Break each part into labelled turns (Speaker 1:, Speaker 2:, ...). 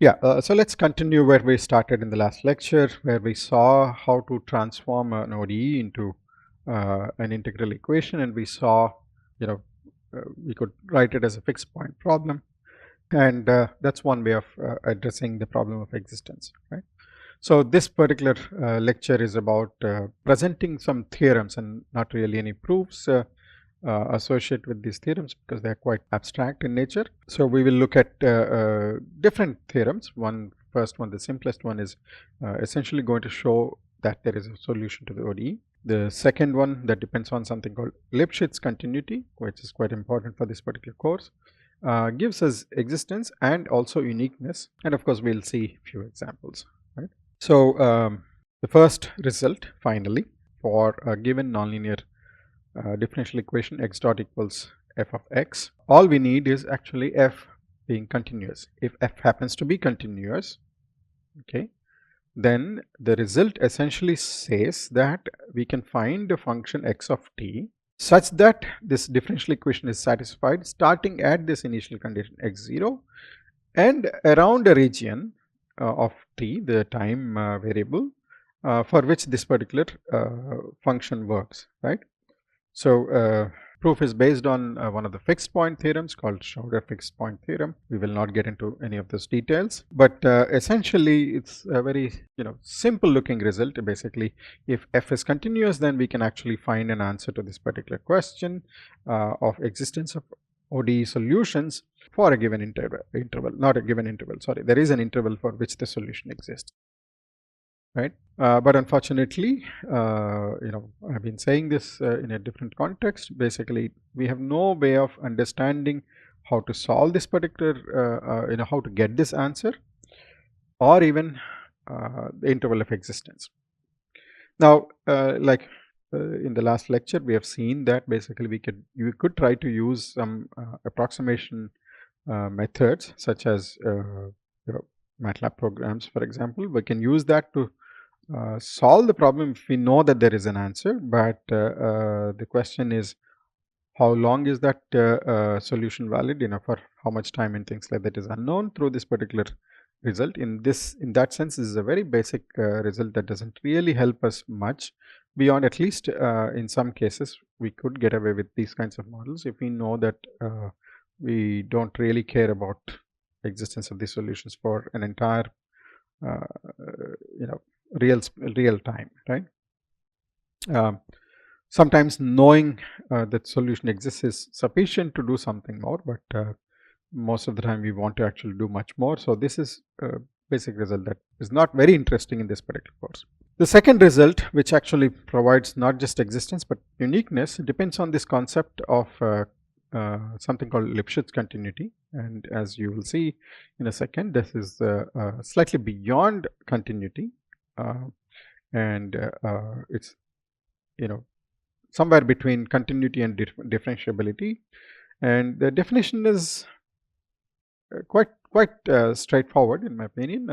Speaker 1: Yeah, so let's continue where we started in the last lecture, where we saw how to transform an ODE into an integral equation, and we saw, we could write it as a fixed point problem, and that's one way of addressing the problem of existence, right? So this particular lecture is about presenting some theorems and not really any proofs associated with these theorems because they are quite abstract in nature. So we will look at different theorems. First one, the simplest one, is essentially going to show that there is a solution to the ODE. The second one, that depends on something called Lipschitz continuity, which is quite important for this particular course, gives us existence and also uniqueness, and of course we'll see a few examples, right? So the first result finally for a given nonlinear differential equation x dot equals f of x, all we need is actually f being continuous. If f happens to be continuous, okay, then the result essentially says that we can find a function x of t such that this differential equation is satisfied starting at this initial condition x0 and around a region of t, the time variable, for which this particular function works, right? So proof is based on one of the fixed point theorems called Schauder fixed point theorem. We will not get into any of those details, but essentially it's a very simple looking result. Basically, if f is continuous, then we can actually find an answer to this particular question of existence of ODE solutions for a given interval, not a given interval, sorry, there is an interval for which the solution exists, right? But unfortunately, I've been saying this in a different context. Basically, we have no way of understanding how to solve this particular, how to get this answer, or even the interval of existence. Now, in the last lecture, we have seen that basically you could try to use some approximation methods, such as MATLAB programs, for example. We can use that to solve the problem if we know that there is an answer, but the question is how long is that solution valid, for how much time and things like that is unknown through this particular result. In that sense, this is a very basic result that doesn't really help us much beyond, at least in some cases we could get away with these kinds of models if we know that we don't really care about existence of these solutions for an entire real time, right? Sometimes knowing that solution exists is sufficient to do something more, but most of the time we want to actually do much more. So this is a basic result that is not very interesting in this particular course. The second result, which actually provides not just existence but uniqueness, depends on this concept of something called Lipschitz continuity, and as you will see in a second, this is slightly beyond continuity, and it's somewhere between continuity and differentiability, and the definition is quite straightforward in my opinion.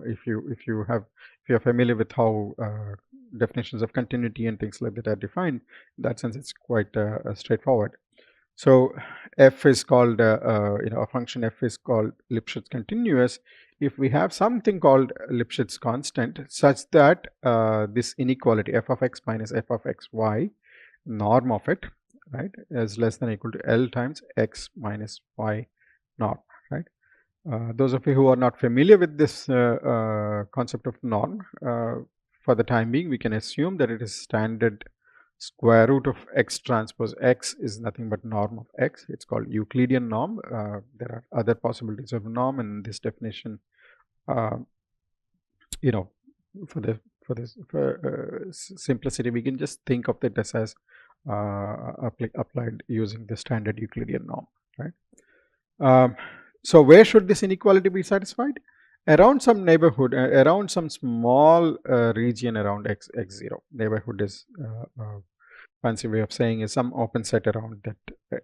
Speaker 1: If you are familiar with how definitions of continuity and things like that are defined, in that sense it's quite straightforward. So f is called a function f is called Lipschitz continuous if we have something called Lipschitz constant such that this inequality f of x minus f of xy, norm of it, right, is less than or equal to L times x minus y norm, right? Those of you who are not familiar with this concept of norm, for the time being we can assume that it is standard square root of x transpose x is nothing but norm of x. It's called Euclidean norm. There are other possibilities of norm, and this definition, for simplicity, we can just think of it as applied using the standard Euclidean norm, right? So where should this inequality be satisfied? Around some neighborhood, around some small region around x0. Neighborhood is fancy way of saying is some open set around that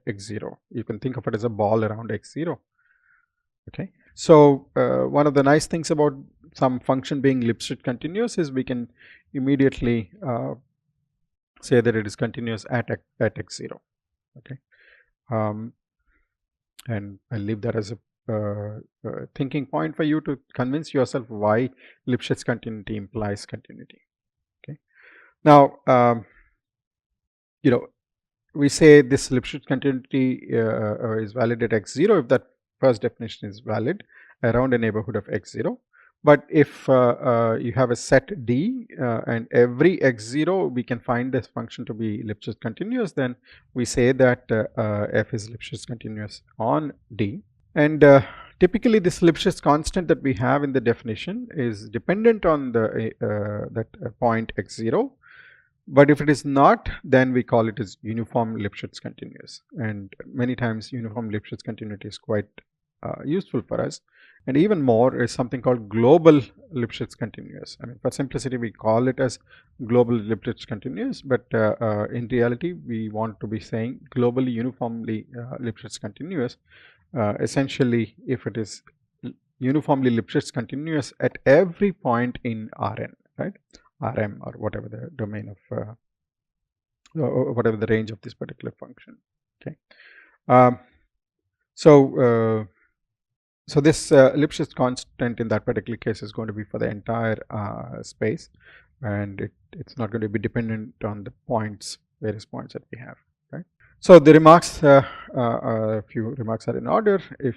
Speaker 1: x0. You can think of it as a ball around x0. Okay. So one of the nice things about some function being Lipschitz continuous is we can immediately say that it is continuous at x0. Okay. And I'll leave that as a thinking point for you to convince yourself why Lipschitz continuity implies continuity. Okay. Now, we say this Lipschitz continuity is valid at x0 if that first definition is valid around a neighborhood of x0. But if you have a set D and every x0 we can find this function to be Lipschitz continuous, then we say that f is Lipschitz continuous on D. And typically this Lipschitz constant that we have in the definition is dependent on the that point x0. But if it is not, then we call it as uniform Lipschitz continuous. And many times uniform Lipschitz continuity is quite useful for us. And even more is something called global Lipschitz continuous. I mean, for simplicity, we call it as global Lipschitz continuous, but in reality, we want to be saying globally uniformly Lipschitz continuous. Essentially, if it is uniformly Lipschitz continuous at every point in Rn, right? Rm or whatever the domain of whatever the range of this particular function. Okay. So this Lipschitz constant in that particular case is going to be for the entire space, and it's not going to be dependent on the points, various points that we have. Right. So the remarks, a few remarks are in order. If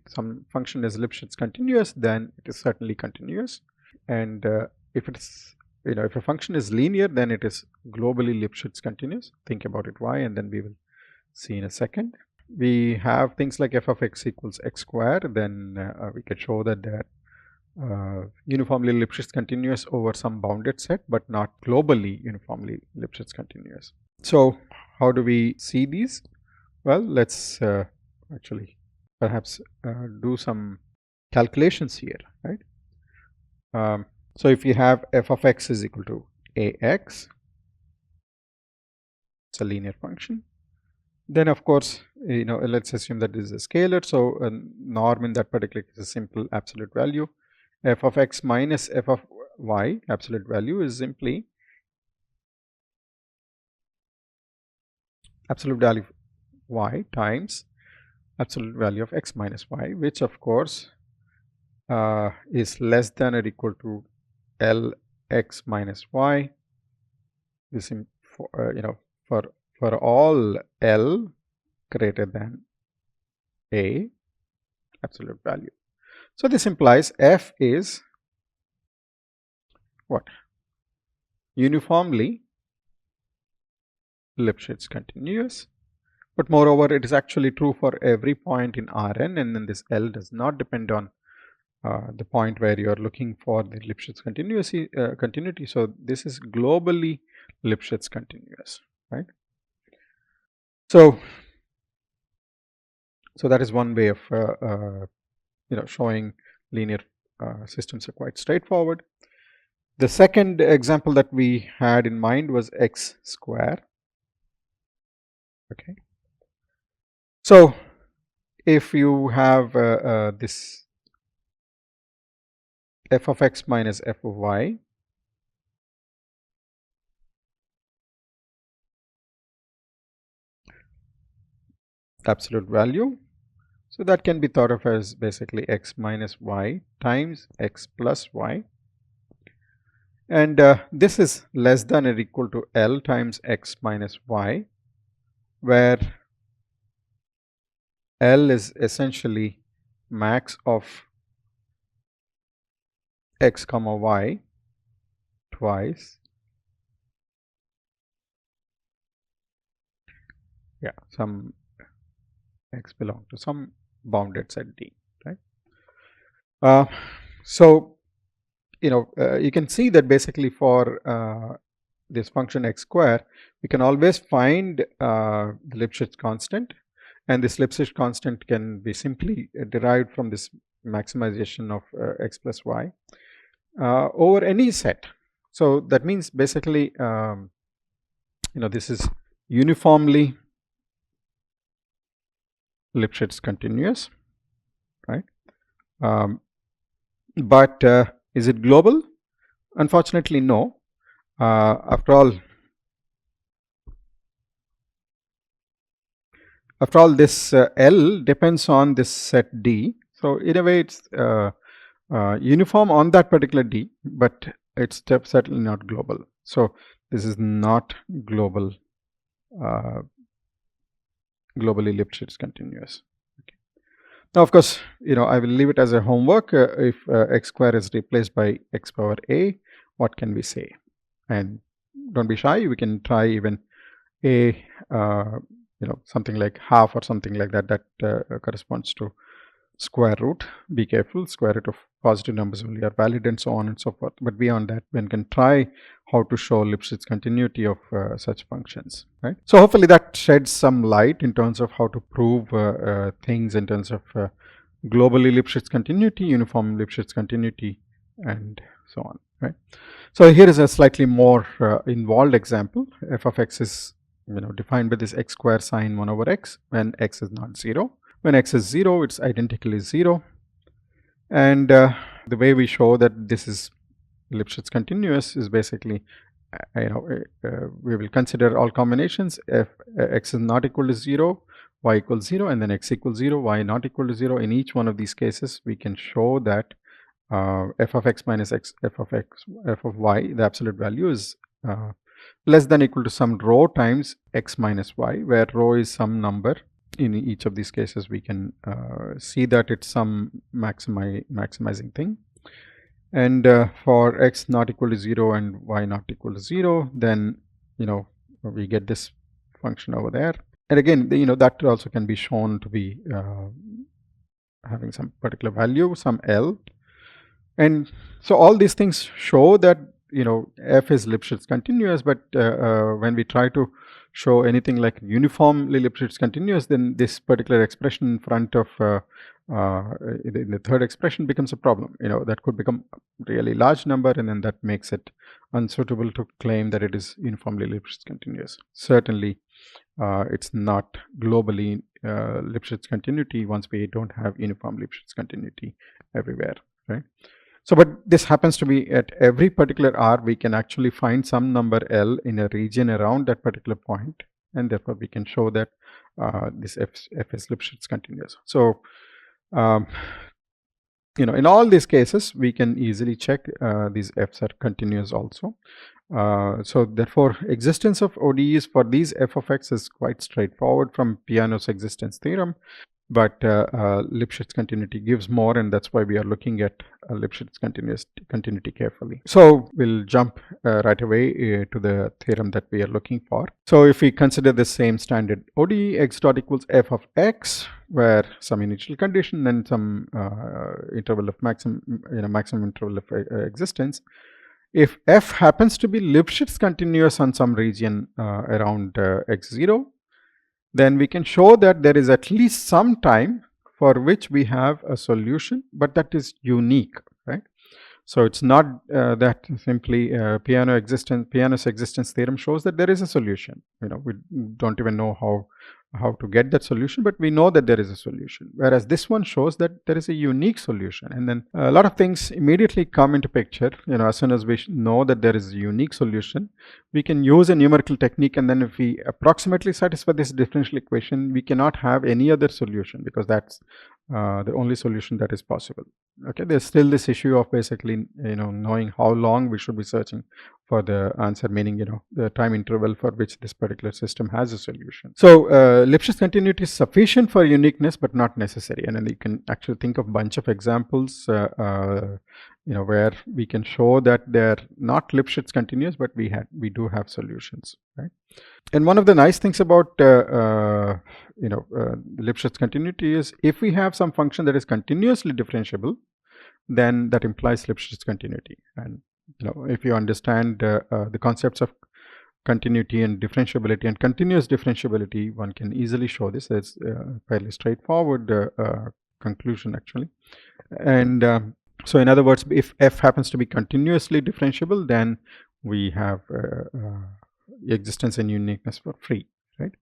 Speaker 1: some function is Lipschitz continuous, then it is certainly continuous, and if it's if a function is linear, then it is globally Lipschitz continuous. Think about it why, and then we will see in a second. We have things like f of x equals x squared, then we can show that they are uniformly Lipschitz continuous over some bounded set, but not globally uniformly Lipschitz continuous. So how do we see these? Well, let's actually perhaps do some calculations here, right? So if you have f of x is equal to ax, it's a linear function, then of course, let's assume that this is a scalar. So a norm in that particular case is a simple absolute value. F of x minus f of y, absolute value, is simply absolute value of y times absolute value of x minus y, which of course is less than or equal to Lx minus y. This for all L greater than a absolute value. So this implies f is what? Uniformly Lipschitz continuous, but moreover it is actually true for every point in Rn, and then this L does not depend on the point where you are looking for the Lipschitz continuity. So this is globally Lipschitz continuous, right? So that is one way of showing linear systems are quite straightforward. The second example that we had in mind was x square. Okay. So if you have this f of x minus f of y, absolute value, so that can be thought of as basically x minus y times x plus y, and this is less than or equal to L times x minus y, where L is essentially max of x comma y twice, some x belong to some bounded set D, right? So you can see that basically for this function x square, we can always find the Lipschitz constant, and this Lipschitz constant can be simply derived from this maximization of x plus y over any set. So that means basically this is uniformly Lipschitz continuous, right? But is it global? Unfortunately, no. After all, this L depends on this set D, So in a way, it's uniform on that particular D, but it's certainly not global. So this is not globally Lipschitz continuous. Okay. Now, of course, I will leave it as a homework. If x square is replaced by x power a, what can we say? And don't be shy. We can try even a something like half or something like that. That corresponds to square root. Be careful, square root of positive numbers only are valid, and so on and so forth. But beyond that, one can try how to show Lipschitz continuity of such functions, right? So hopefully that sheds some light in terms of how to prove things in terms of globally Lipschitz continuity, uniform Lipschitz continuity, and so on, right? So here is a slightly more involved example. F of x is defined by this x square sine 1 over x when x is not 0. When x is 0, it's identically 0. And the way we show that this is Lipschitz continuous is basically, we will consider all combinations. If x is not equal to 0, y equals 0, and then x equals 0, y not equal to 0. In each one of these cases, we can show that f of x minus f of y, the absolute value is less than equal to some rho times x minus y, where rho is some number. In each of these cases, we can see that it's some maximizing thing. And for x not equal to 0 and y not equal to 0, then we get this function over there. And again, that also can be shown to be having some particular value, some L. And so all these things show that f is Lipschitz continuous, but when we try to show anything like uniformly Lipschitz continuous, then this particular expression in front of in the third expression becomes a problem. That could become a really large number, and then that makes it unsuitable to claim that it is uniformly Lipschitz continuous. Certainly, it's not globally Lipschitz continuity once we don't have uniform Lipschitz continuity everywhere, right? So, but this happens to be at every particular r, we can actually find some number L in a region around that particular point, and therefore we can show that this f is Lipschitz continuous. So, in all these cases, we can easily check these f's are continuous also. So therefore, existence of ODEs for these f of x is quite straightforward from Peano's existence theorem. But Lipschitz continuity gives more, and that's why we are looking at Lipschitz continuity carefully. So we'll jump right away to the theorem that we are looking for. So if we consider the same standard ODE, x dot equals f of x, where some initial condition and some interval of maximum interval of existence. If f happens to be Lipschitz continuous on some region around x0, then we can show that there is at least some time for which we have a solution, but that is unique, right? So it's not that simply Peano's existence theorem shows that there is a solution. We don't even know how to get that solution, but we know that there is a solution. Whereas this one shows that there is a unique solution, and then a lot of things immediately come into picture. As soon as we know that there is a unique solution, we can use a numerical technique, and then if we approximately satisfy this differential equation, we cannot have any other solution, because that's the only solution that is possible. Okay, there's still this issue of basically knowing how long we should be searching for the answer, meaning the time interval for which this particular system has a solution. So Lipschitz continuity is sufficient for uniqueness, but not necessary. And then you can actually think of a bunch of examples where we can show that they're not Lipschitz continuous, but we do have solutions, right? And one of the nice things about Lipschitz continuity is if we have some function that is continuously differentiable, then that implies Lipschitz continuity. And if you understand the concepts of continuity and differentiability and continuous differentiability, one can easily show this. It's a fairly straightforward conclusion, actually. And so in other words, if f happens to be continuously differentiable, then we have existence and uniqueness for free, right?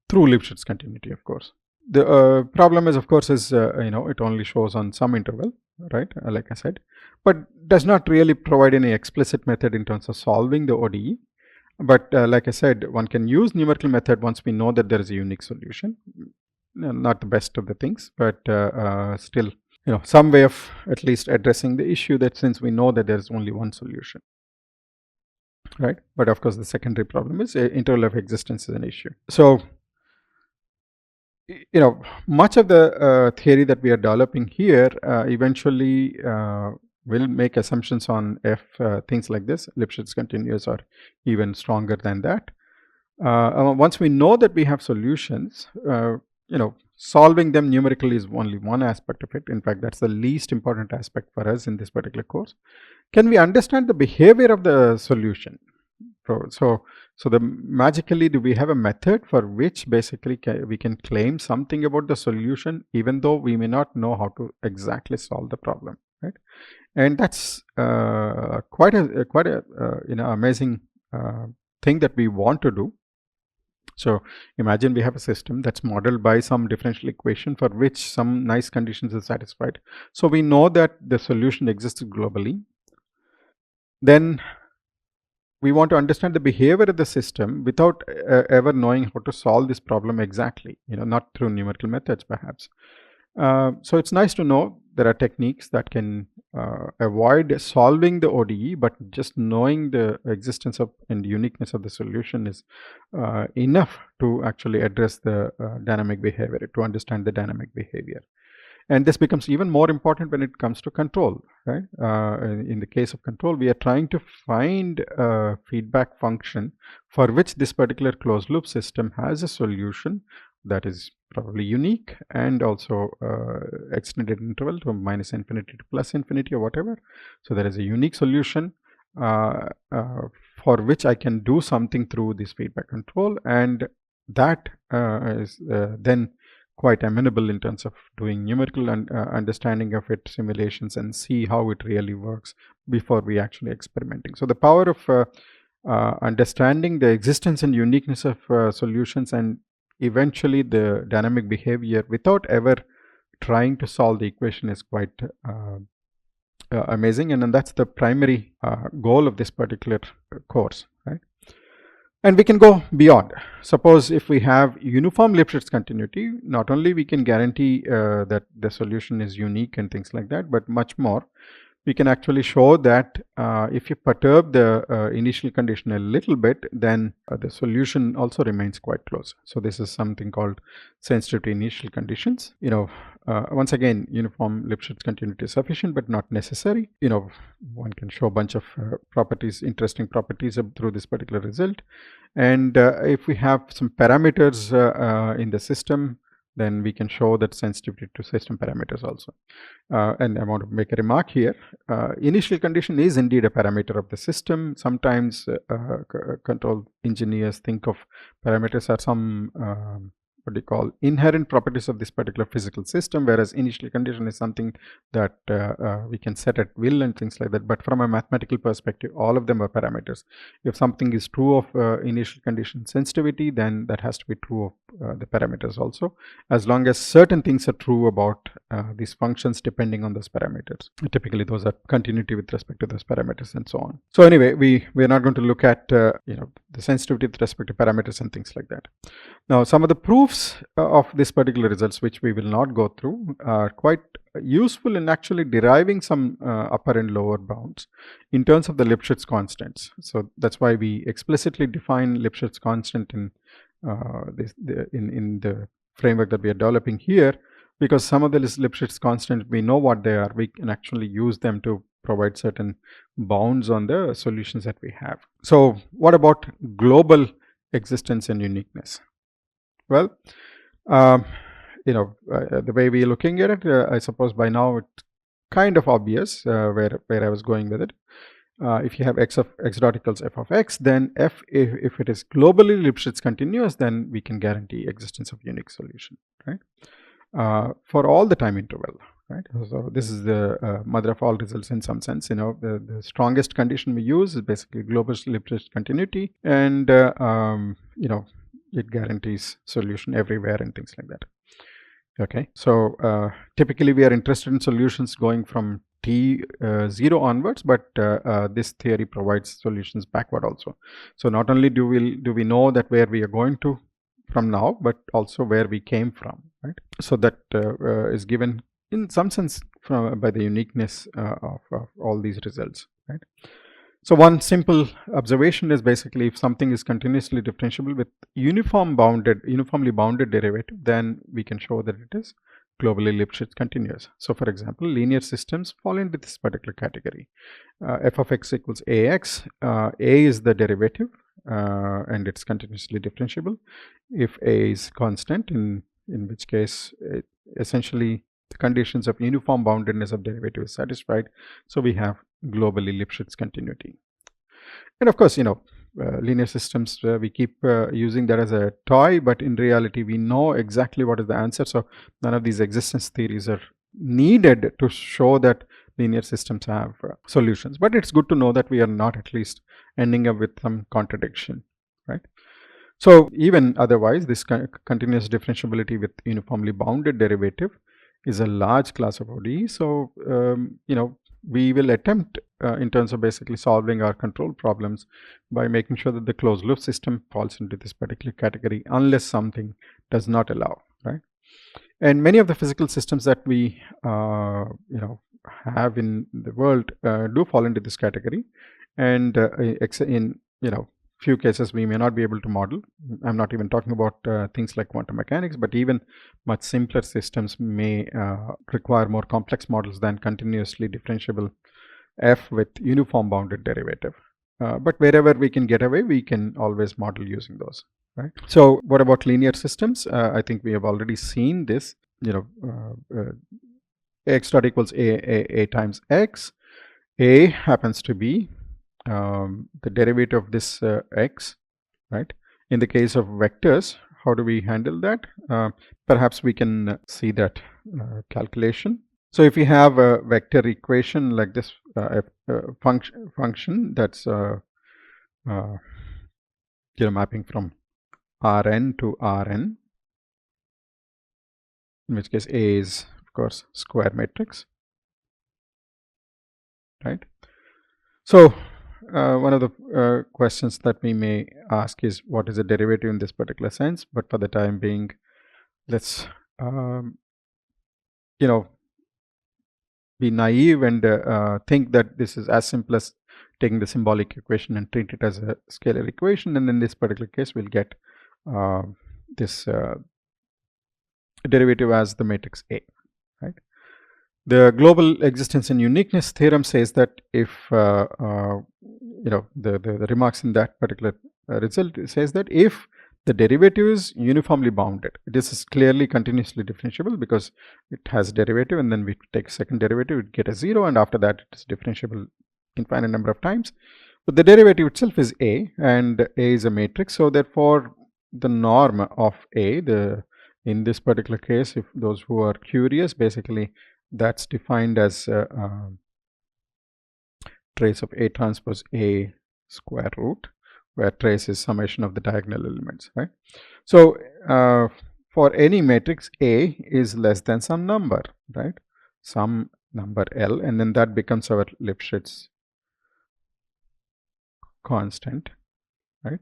Speaker 1: Through Lipschitz continuity, of course. The problem is, of course, is it only shows on some interval, right? Like I said, but does not really provide any explicit method in terms of solving the ODE. But like I said, one can use numerical method once we know that there is a unique solution. Not the best of the things, but still some way of at least addressing the issue that since we know that there is only one solution, right? But of course, the secondary problem is interval of existence is an issue. So, much of the theory that we are developing here eventually will make assumptions on if things like this, Lipschitz continuous, or even stronger than that. Once we know that we have solutions, solving them numerically is only one aspect of it. In fact, that's the least important aspect for us in this particular course. Can we understand the behavior of the solution? So magically, do we have a method for which basically we can claim something about the solution, even though we may not know how to exactly solve the problem, right? And that's quite a amazing thing that we want to do. So imagine we have a system that's modeled by some differential equation for which some nice conditions are satisfied. So we know that the solution exists globally. Then we want to understand the behavior of the system without ever knowing how to solve this problem exactly, not through numerical methods perhaps. So it's nice to know there are techniques that can avoid solving the ODE, but just knowing the existence of and uniqueness of the solution is enough to actually address the dynamic behavior, to understand the dynamic behavior. And this becomes even more important when it comes to control, right? In the case of control, we are trying to find a feedback function for which this particular closed loop system has a solution that is probably unique and also extended interval from -infinity to +infinity or whatever. So there is a unique solution for which I can do something through this feedback control, and that is then quite amenable in terms of doing numerical understanding of it, simulations, and see how it really works before we actually experimenting. So the power of understanding the existence and uniqueness of solutions and eventually the dynamic behavior without ever trying to solve the equation is quite amazing, and that's the primary goal of this particular course, right? And we can go beyond. Suppose if we have uniform Lipschitz continuity, not only we can guarantee that the solution is unique and things like that, but much more. We can actually show that if you perturb the initial condition a little bit, then the solution also remains quite close. So this is something called sensitivity initial conditions. Once again, uniform Lipschitz continuity is sufficient, but not necessary. One can show a bunch of properties, interesting properties through this particular result. And if we have some parameters in the system, then we can show that sensitivity to system parameters also. And I want to make a remark here. Initial condition is indeed a parameter of the system. Sometimes control engineers think of parameters as some what do you call inherent properties of this particular physical system, whereas initial condition is something that we can set at will and things like that. But from a mathematical perspective, all of them are parameters. If something is true of initial condition sensitivity, then that has to be true of the parameters also, as long as certain things are true about these functions depending on those parameters. Typically those are continuity with respect to those parameters and so on. So anyway, we are not going to look at the sensitivity with respect to parameters and things like that. Now some of the proofs of this particular results, which we will not go through, are quite useful in actually deriving some upper and lower bounds in terms of the Lipschitz constants. So that's why we explicitly define Lipschitz constant in the framework that we are developing here, because some of the Lipschitz constants, we know what they are. We can actually use them to provide certain bounds on the solutions that we have. So what about global existence and uniqueness? Well, the way we are looking at it, I suppose by now it's kind of obvious where I was going with it. If you have x dot equals f of x, then f, if it is globally Lipschitz continuous, then we can guarantee existence of unique solution, right? For all the time interval, right? So this is the mother of all results in some sense. The strongest condition we use is basically global Lipschitz continuity, and it guarantees solution everywhere and things like that. Okay, so typically we are interested in solutions going from T0 onwards, but this theory provides solutions backward also. So not only do we know that where we are going to from now, but also where we came from, right? So that is given in some sense by the uniqueness of all these results, right? So one simple observation is basically if something is continuously differentiable with uniformly bounded derivative, then we can show that it is globally Lipschitz continuous. So for example, linear systems fall into this particular category. F of x equals ax. A is the derivative and it's continuously differentiable. If a is constant, in which case essentially the conditions of uniform boundedness of derivative is satisfied. So we have globally Lipschitz continuity. And of course, linear systems, we keep using that as a toy, but in reality we know exactly what is the answer. So none of these existence theories are needed to show that linear systems have solutions. But it's good to know that we are not at least ending up with some contradiction, right? So even otherwise, this continuous differentiability with uniformly bounded derivative is a large class of ODE. So we will attempt in terms of basically solving our control problems by making sure that the closed loop system falls into this particular category unless something does not allow, right? And many of the physical systems that we have in the world do fall into this category, and in few cases we may not be able to model. I'm not even talking about things like quantum mechanics, but even much simpler systems may require more complex models than continuously differentiable f with uniform bounded derivative. But wherever we can get away, we can always model using those, right? So what about linear systems? I think we have already seen this. X dot equals a times x. A happens to be the derivative of this x, right? In the case of vectors, how do we handle that? Perhaps we can see that calculation. So if we have a vector equation like this, function that's mapping from Rn to Rn, in which case A is of course square matrix, right? So one of the questions that we may ask is what is the derivative in this particular sense, but for the time being, let's be naive and think that this is as simple as taking the symbolic equation and treat it as a scalar equation, and in this particular case we'll get this derivative as the matrix A, right? The global existence and uniqueness theorem says that if the remarks in that particular result says that if the derivative is uniformly bounded, this is clearly continuously differentiable because it has derivative, and then we take second derivative, we get a 0, and after that it is differentiable infinite number of times. But the derivative itself is A, and A is a matrix. So therefore the norm of A, in this particular case, if those who are curious, basically that's defined as trace of A transpose A square root, where trace is summation of the diagonal elements, right? So for any matrix, A is less than some number, right? Some number L, and then that becomes our Lipschitz constant, right?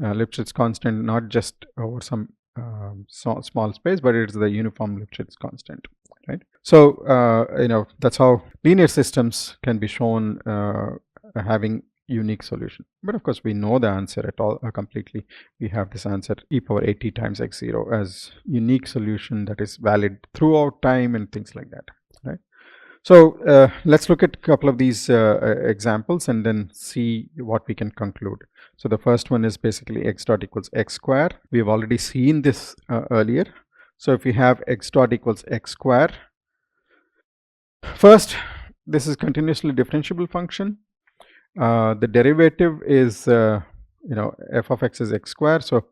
Speaker 1: Lipschitz constant not just over some small space, but it's the uniform Lipschitz constant, right? So that's how linear systems can be shown having unique solution. But of course we know the answer at all completely. We have this answer e power at times x0 as unique solution that is valid throughout time and things like that, right? So let's look at a couple of these examples and then see what we can conclude. So the first one is basically x dot equals x square. We have already seen this earlier. So if we have x dot equals x square, first this is continuously differentiable function. The derivative is f of x is x square. So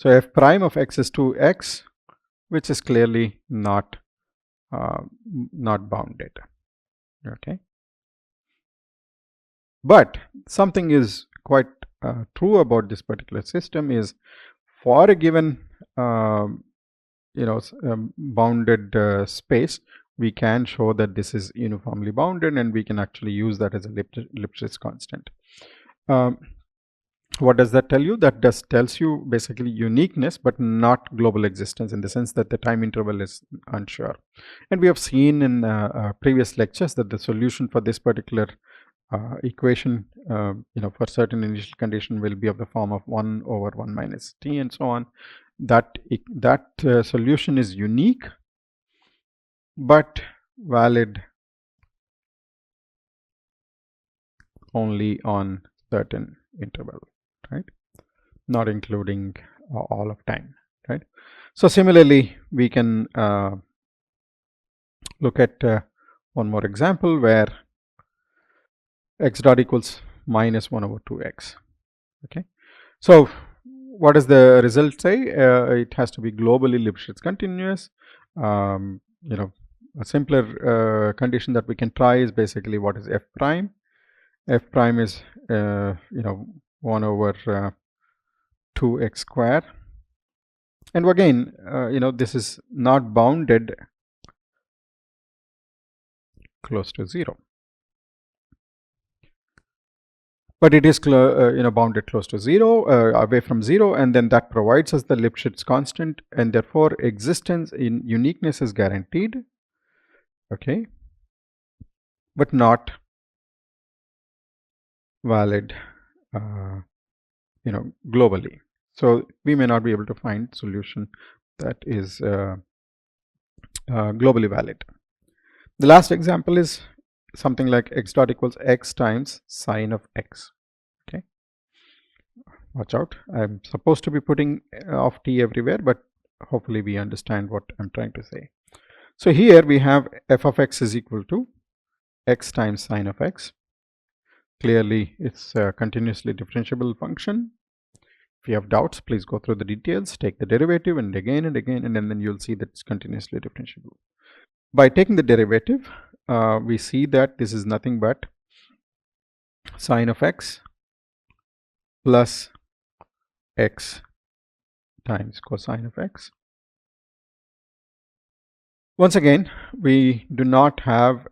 Speaker 1: f prime of x is 2x, which is clearly not bounded, okay? But something is quite true about this particular system is for a given bounded space, we can show that this is uniformly bounded, and we can actually use that as a Lipschitz constant. What does that tell you? That tells you basically uniqueness, but not global existence, in the sense that the time interval is unsure. And we have seen in previous lectures that the solution for this particular equation, for certain initial condition will be of the form of 1 over 1 minus t and so on. That solution is unique, but valid only on certain interval, right? Not including all of time, right? So similarly, we can look at one more example where x dot equals minus 1 over 2x. Okay, so what does the result say? It has to be globally Lipschitz continuous. A simpler condition that we can try is basically what is f prime. F prime is 1 over 2x square, and again this is not bounded close to 0, but it is bounded close to 0, away from 0, and then that provides us the Lipschitz constant, and therefore existence in uniqueness is guaranteed, okay, but not valid globally. So we may not be able to find solution that is globally valid. The last example is something like x dot equals x times sine of x. Okay, watch out, I'm supposed to be putting of t everywhere, but hopefully we understand what I'm trying to say. So here we have f of x is equal to x times sine of x. Clearly it's a continuously differentiable function. If you have doubts, please go through the details, take the derivative, and again, and then you'll see that it's continuously differentiable. By taking the derivative, we see that this is nothing but sine of x plus x times cosine of x. Once again, we do not have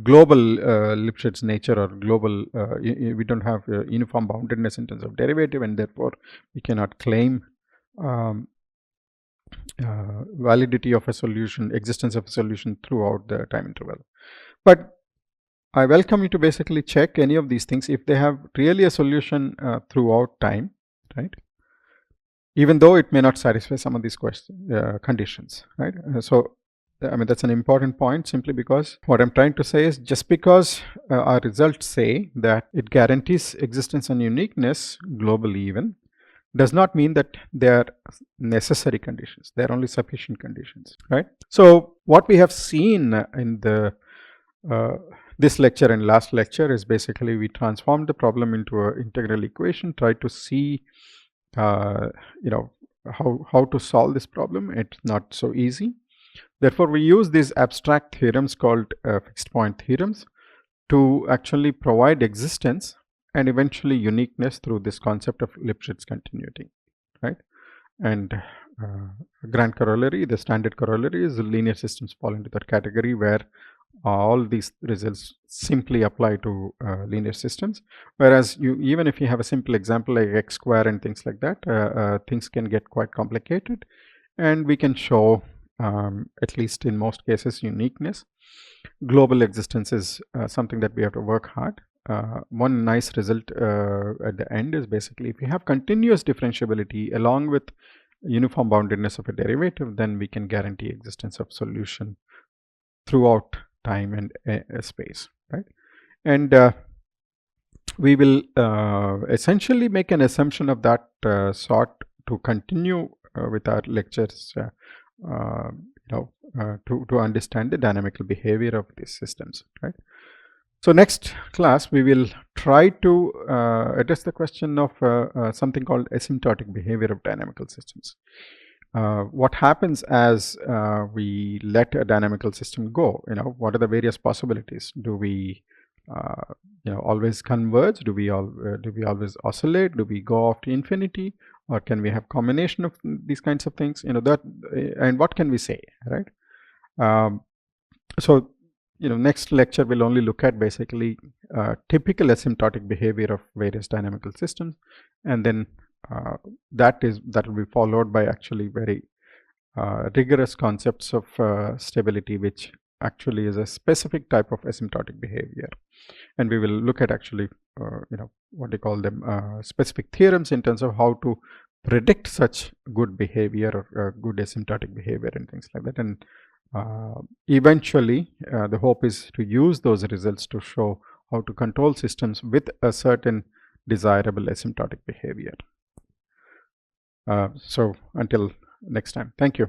Speaker 1: global Lipschitz nature, or global we don't have uniform boundedness in terms of derivative, and therefore we cannot claim validity of a solution, existence of a solution throughout the time interval. But I welcome you to basically check any of these things if they have really a solution throughout time, right? Even though it may not satisfy some of these conditions, right? So I mean, that's an important point, simply because what I'm trying to say is, just because our results say that it guarantees existence and uniqueness globally even, does not mean that they are necessary conditions. They are only sufficient conditions, right? So what we have seen in the this lecture and last lecture is basically we transformed the problem into an integral equation, tried to see how to solve this problem. It's not so easy. Therefore, we use these abstract theorems called fixed point theorems to actually provide existence and eventually uniqueness through this concept of Lipschitz continuity, right? And grand corollary, the standard corollary, is linear systems fall into that category, where all these results simply apply to linear systems. Whereas even if you have a simple example like x square and things like that, things can get quite complicated, and we can show at least in most cases uniqueness. Global existence is something that we have to work hard. One nice result at the end is basically, if we have continuous differentiability along with uniform boundedness of a derivative, then we can guarantee existence of solution throughout time and space, right? And we will essentially make an assumption of that sort to continue with our lectures, to understand the dynamical behavior of these systems, right? So next class we will try to address the question of something called asymptotic behavior of dynamical systems. What happens as we let a dynamical system go? What are the various possibilities? Do we always converge? Do we always oscillate? Do we go off to infinity? Or can we have combination of these kinds of things? And what can we say, right? So next lecture will only look at basically typical asymptotic behavior of various dynamical systems, and then that will be followed by actually very rigorous concepts of stability, which actually is a specific type of asymptotic behavior. And we will look at actually what they call them specific theorems in terms of how to predict such good behavior or good asymptotic behavior and things like that. And eventually the hope is to use those results to show how to control systems with a certain desirable asymptotic behavior. So until next time, thank you.